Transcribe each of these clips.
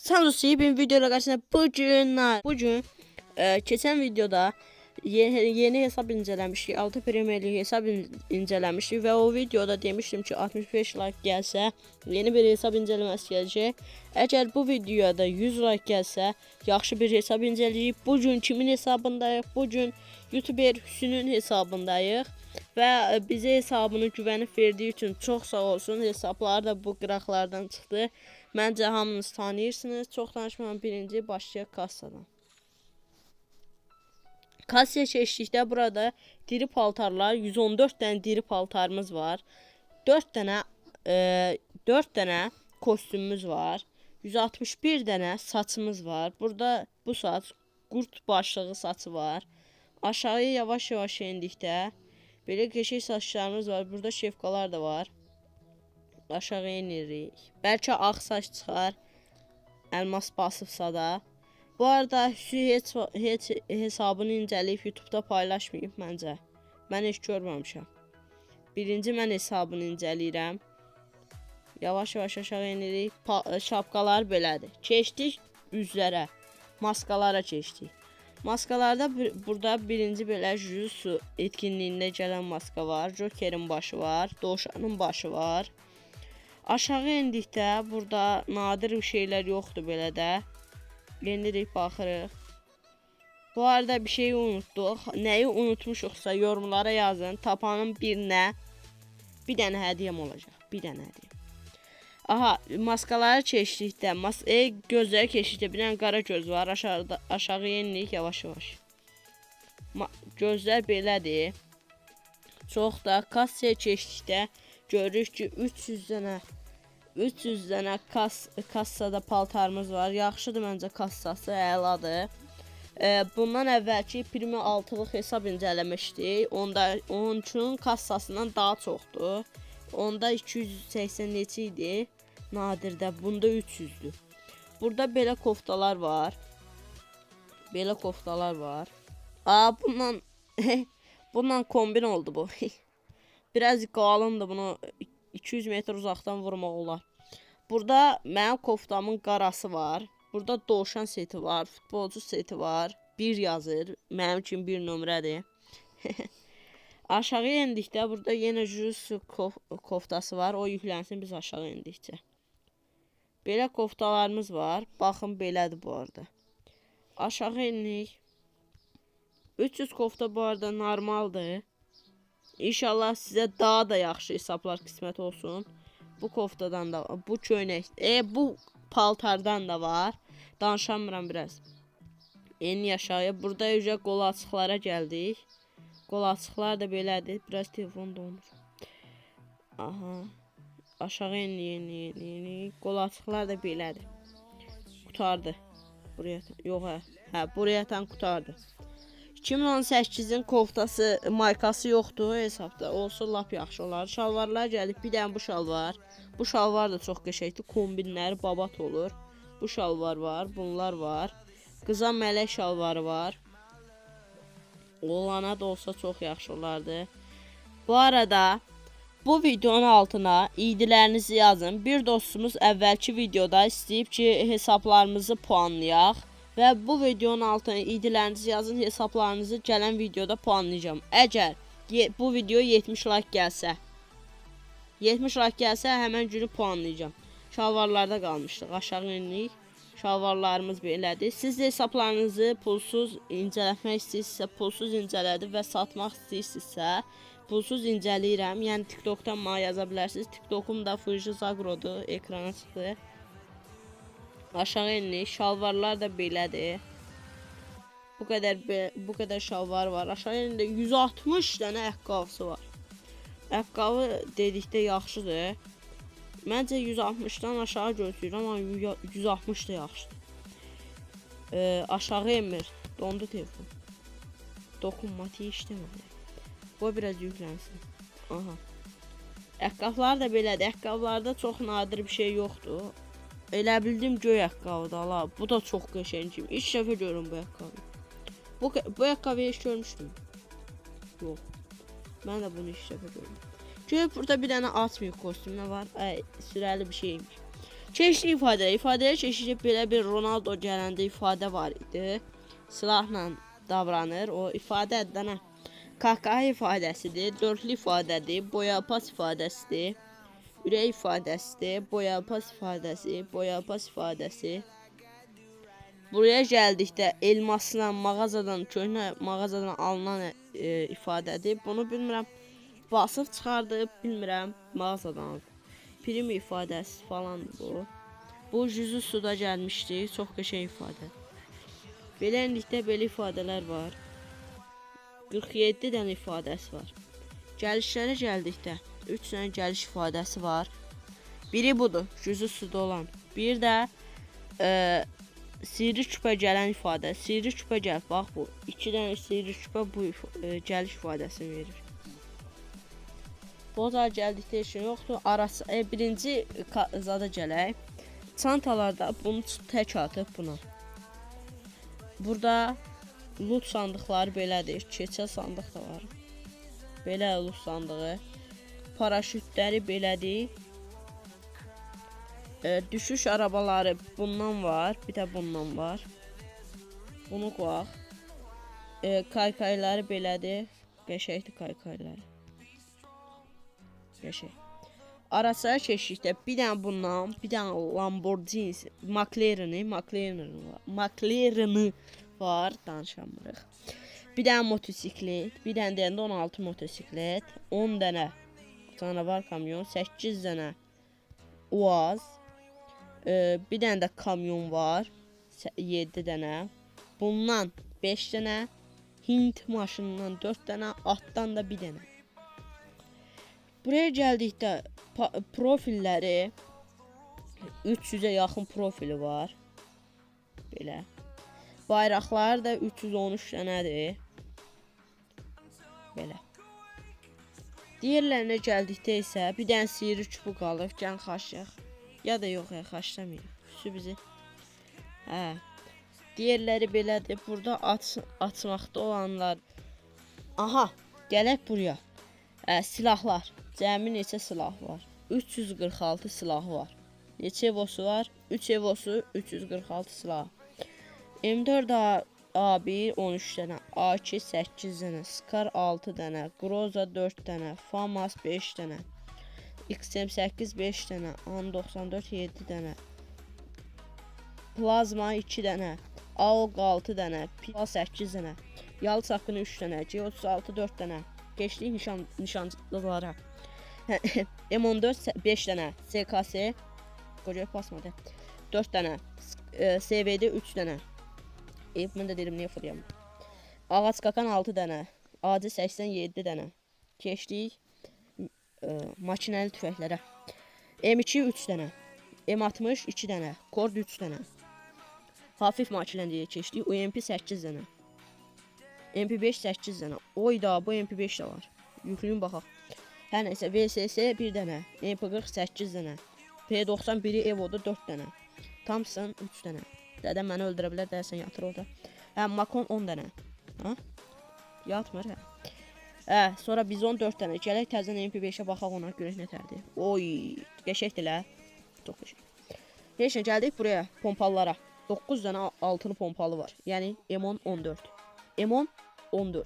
Samsun'u bir videoyla karşısında bugün geçen videoda yeni hesap incelemiştik. 6 Premier Lig hesap incelemiştik ve o videoda demiştim ki 65 like gelse yeni bir hesap inceleməsi gələcək. Eğer bu videoda 100 like gelse yaxşı bir hesap inceleyip bugün kimin hesabındayıq? Bugün YouTuber Hüsnün hesabındayıq ve bize hesabını güvənib verdiği için çok sağ olsun. Hesapları da bu qıraqlardan çıxdı. Məncə hamınız tanıyırsınız. Çox danışmadan birinci başlayaq kassadan. Kassaya keçdikdə burada diri paltarlar 114 tane diri paltarımız var. 4 tane kostümümüz var. 161 tane saçımız var. Burada bu saç qurt başlığı saçı var. Aşağıya yavaş yavaş endikdə belə qəşəng saçlarımız var. Burada şefkalar da var. Aşağı inirik. Belki ağ saç çıxar. Elmas basıbsa da. Bu arada heç hesabını inceleyip YouTube'da paylaşmayıb məncə. Mən heç görməmişəm. Birinci mən hesabını inceləyirəm. Yavaş yavaş aşağı inirik. Şapkalar belədir. Keçdik üzlərə. Maskalara keçdik. Maskalarda burada birinci belə Jutsu etkinliğinde gələn maska var. Joker'in başı var. Dovşanın başı var. Aşağı endikdə burada nadir bir şeyler yoxdur belə də. Enirik baxırıq. Bu arada bir şey unutduq. Nəyi unutmuşuqsa yorumlara yazın. Tapanın birinə bir dənə hədiyyəm olacaq. Bir dənə hədiyyəm. Aha, maskaları keçdikdə, gözləri keçdikdə bir dənə qara göz var. Aşağı enirik yavaş yavaş. Gözlər belədir. Çox da kassaya keçdikdə görürük ki 300 dənə kassada paltarımız var. Yaxşıdır məncə kassası, əladır. Bundan əvvəlki primi 6'lıq hesab incələmişdik. Onun üçün kassasından daha çoxdur. Onda 280 neçə idi. Nadirdə bunda 300'dür. Burada belə koftalar var. Belə koftalar var. Bundan kombin oldu bu. Biraz qalındır, bunu 200 metr uzaktan vurmaq olar. Burada mənim koftamın qarası var. Burada dovşan seti var, futbolcu seti var. 1 yazır. Mənim üçün 1 nömrədir. Aşağı endikdə burada yenə Jutsu koftası var. O yüklənsin biz aşağı endikcə. Belə koftalarımız var. Baxın belədir bu arada. Aşağı endik. 300 kofta bu arada normaldır. İnşallah sizə daha da yaxşı hesaplar qismət olsun. Bu koftadan da, bu köynək, bu paltardan da var. Danışamıram biraz. En aşağıya. Burada yüce qol açıqlara gəldik. Qol açıqlar da belədir. Biraz telefon donur. Aha. Aşağı eni. Qol açıqlar da belədir. Qutardı. Buraya yox buraya tan qutardı. 2018'in koftası, markası yoxdur hesabda. Olsa lap yaxşı olar. Şalvarlar gəlib. Bir dənə bu şalvar. Bu şalvar da çox qəşəngdir. Kombinləri babat olur. Bu şalvar var. Bunlar var. Qıza mələk şalvarı var. Oğlana da olsa çox yaxşı olardı. Bu arada bu videonun altına idlərinizi yazın. Bir dostumuz əvvəlki videoda istəyib ki hesablarımızı puanlayaq. Və bu videonun altına idlərinizi yazın, hesaplarınızı gələn videoda puanlayacağım. Əgər bu video 70 like gəlsə, həmən günü puanlayacağım. Şalvarlarda qalmışdıq, aşağı enirik. Şalvarlarımız belədir. Siz də hesaplarınızı pulsuz incələmək istəyirsinizsə, pulsuz incələdir və satmaq istəyirsinizsə, pulsuz incələyirəm. Yəni TikTok'dan mənə yaza bilərsiniz. TikTok'um da Fuji Zagro'dur, ekrana çıxdı. Aşağı enirik. Şalvarlar da belədir. Bu qədər şalvar var. Aşağı enində 160 dənə ayaqqabısı var. Ayaqqabı dedikdə yaxşıdır. Məncə 160'dan aşağı gözləyirəm, amma 160 da yaxşıdır. Aşağı emir. Dondu telefon. Dokunmatiği işləmədi. Bu biraz yüklənsin. Aha. Ayaqqabılar da belədir. Ayaqqabılarda çox nadir bir şey yoxdur. Elə bildim göy ayaqqabıdır ala. Bu da çox qəşəngdir. İlk dəfə görürüm bu ayaqqabı. Bu ayaqqabıyı heç görmüşdüm. Yox. Mən də bunu ilk dəfə gördüm. Çünki burada bir dənə atmıyor kostümü var. Sürəli bir şeymiş. Çeşitli ifadəyə çeşitli belə bir Ronaldo gələndə ifadə var idi. Silahla davranır. O ifadə dənə kahkaha ifadəsidir, dörtlü ifadədir, boyapas ifadəsidir, ürək ifadəsidir, boyapas ifadəsi, boyapas ifadəsi. Buraya gəldikdə elmasla mağazadan, köhnə mağazadan alınan ifadədir. Bunu bilmirəm, basıb çıxardıb, bilmirəm, mağazadan. Prim ifadəsi falandır bu. Bu yüzü suda gəlmişdi, çox qəşəng ifadə. Belə enlikdə belə ifadələr var. 47 dənə ifadəsi var. Gəlişlərə gəldikdə 3 dənə gəliş ifadəsi var. Biri budur, yüzü suda olan. Bir də sihirli küpə gələn ifadə. Sihirli küpə gəl, bax bu. 2 dənə sihirli küpə bu gəliş ifadəsini verir. Bu da gəldikdə heç yoxdur. Arası birinci zada gələk. Çantalarda bunu tək atıb buna. Burada loot sandıqları belədir. Keçə sandıq da var. Belə loot sandığı. Paraşütləri belədir. Düşüş arabaları bundan var. Bir də bundan var. Bunu qoyaq. Kaykayları belədir. Qəşəkdir kaykayları. Qəşəng. Arasına keçdikdə bir dənə bundan, bir dənə Lamborghini, McLaren'i var, danışamırıq. Bir dənə motosiklet, bir dənə deyəndə 16 motosiklet, 10 dənə canavar kamyon, 8 dənə UAZ, bir dənə də kamyon var, 7 dənə. Bundan 5 dənə, Hint maşınından 4 dənə, atdan da 1 dənə. Buraya gəldikdə profilləri 300'ə yaxın profili var. Belə. Bayraqlar da 313 dənədir. Belə. Digərlərinə gəldikdə isə bir dənə sihirli küpü qalıb. Gəlin xaçlayaq. Ya da yox, xaçlamayaq. Küsü bizi. Hə. Digərləri belədir. Burada açmaqda olanlar. Aha, gələk buraya. Silahlar. Cəmi neçə silah var? 346 silah var. Neçə evosu var? 3 evosu, 346 silah. M4 A1 13 dənə, A2 8 dənə, Scar 6 dənə, Groza 4 dənə, Famas 5 dənə, XM8 5 dənə, An94 7 dənə, Plazma 2 dənə, AOG 6 dənə, PIL 8 dənə, Yalı Çapkını 3 dənə, G36 4 dənə. Geçdik nişancılıqlara. M14 5 dənə, SKS qoca basmadı. 4 dənə, SVD 3 dənə. Mən də dedim niyə fırıyam. Ağac qakan 6 dənə, AC 87 dənə. Keçdik makinəli tüfəklərə. M2 3 dənə, M60 2 dənə, Kord 3 dənə. Hafif makinəliyə keçdik. UMP 8 dənə. MP5 8 dənə. Oyda bu MP5 də var. Yüklüyün baxaq. Hər nəysə VSS 1 dənə. MP40 8 dənə. P91 Evo'da 4 dənə. Thompson 3 dənə. Dədəm məni öldürə bilər, dərsən yatır orada. Makon 10 dənə. Ha? Yatmır hə. Sonra Bizon 4 dənə. Gələk təzən MP5'ə baxaq, ona görək nətərdir. Oy, qəşəkdirlər. Çox qəşək. Heç nə, gəldik buraya pompalılara. 9 dənə altılı pompalı var. Yəni M10 14. M10 14.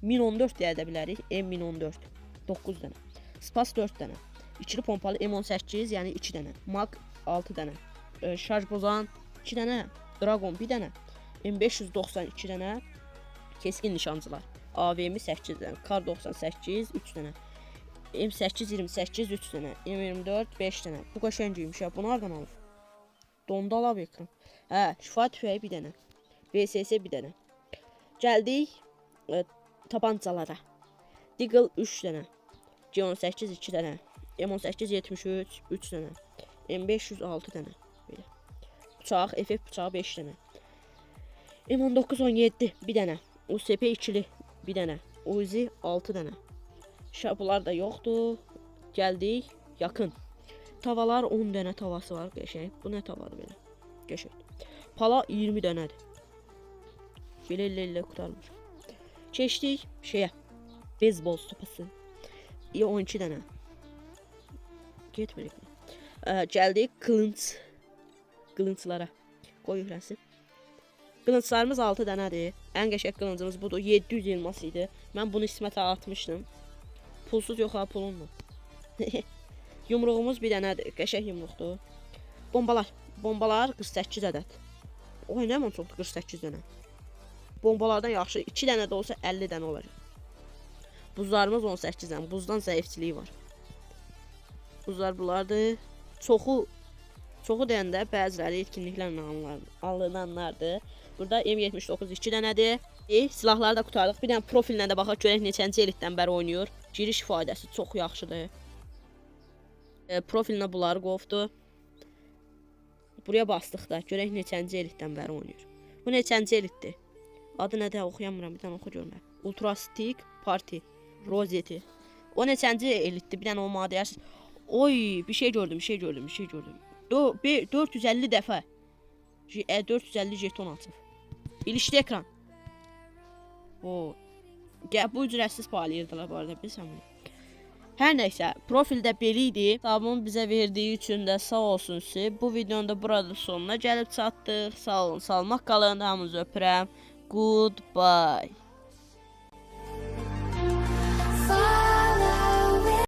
Min 14 deyə də bilərik. M10 14. 9 dənə. Spas 4 dənə. İkili pompalı M18, yəni 2 dənə. Mag 6 dənə. Şarj bozan 2 dənə. Dragon 1 dənə. M590 2 dənə. Keskin nişancılar. AVM 8 dənə. Kar 98 3 dənə. M8 28 3 dənə. M24 5 dənə. Bu qəşəngiymiş ya. Bu hardan alır? Donda alab ekran. Şifa tüfəyi 1 dənə. VSS 1 dənə. Gəldik tabancalara. Deagle 3 dənə. G18 2 dənə. M18 73 3 dənə. M500 6 dənə. Belə. Bıçaq, FF bıçağı 5 dənə. M19 17 1 dənə. USP ikili 1 dənə. Uzi 6 dənə. Bunlar da yoxdur. Gəldik yaxın. Tavalar 10 dənə tavası var, qəşəng. Bu nə tavadır belə? Qəşəng. Pala 20 dənədir. Belə elə qutarmış. Keçdik şeyə. Beyzbol sopası. 12 dənə. Getmirik. Gəldik qılınclara. Qoy yüklənsin. Qılınclarımız 6 dənədir. Ən qəşəng qılıncımız budur. 700 elmas idi. Mən bunu İsmətə atmışdım. Pulsuz yox ha, pulunla. Yumruğumuz bir dənədir. Qəşəng yumruqdur. Bombalar. Bombalar 48 ədəd. Oy, nə mən çoxdur 48 dənə. Bombalardan yaxşı 2 dənə də olsa 50 dənə olacaq. Buzlarımız 18 dənə. Buzdan zəifçiliyi var. Buzlar bunlardır. Çoxu deyəndə bəziləri etkinliklərlə alınanlardır. Burada M79 2 dənədir. Silahları da qurtardıq. Bir dənə profilinə də baxaq görək neçənci elitdən bəri oynayır. Giriş ifadəsi çox yaxşıdır. Profilinə bunları qovdu. Buraya bastıq da görək neçənci elitdən bəri oynayır. Bu neçənci elitdir? Adı nədir? Oxuyamıram. Bir dənə oxu görmə. Ultrastik Party Rozeti. O neçənci elitdir? Bir dənə o madəyər. Oy, bir şey gördüm. 450 dəfə 450 jeton atıb. İlişdi ekran. O, bu ücretsiz paylayırdılar bu arada, bilirsən bunu. Hər nəysə, profildə belə idi. Sabun bizə verdiyi üçün də sağ olsun siz. Bu videonun da burada sonuna gəlib çatdıq. Sağ olun, salmaq qalın. Hamınızı öpürəm. Goodbye.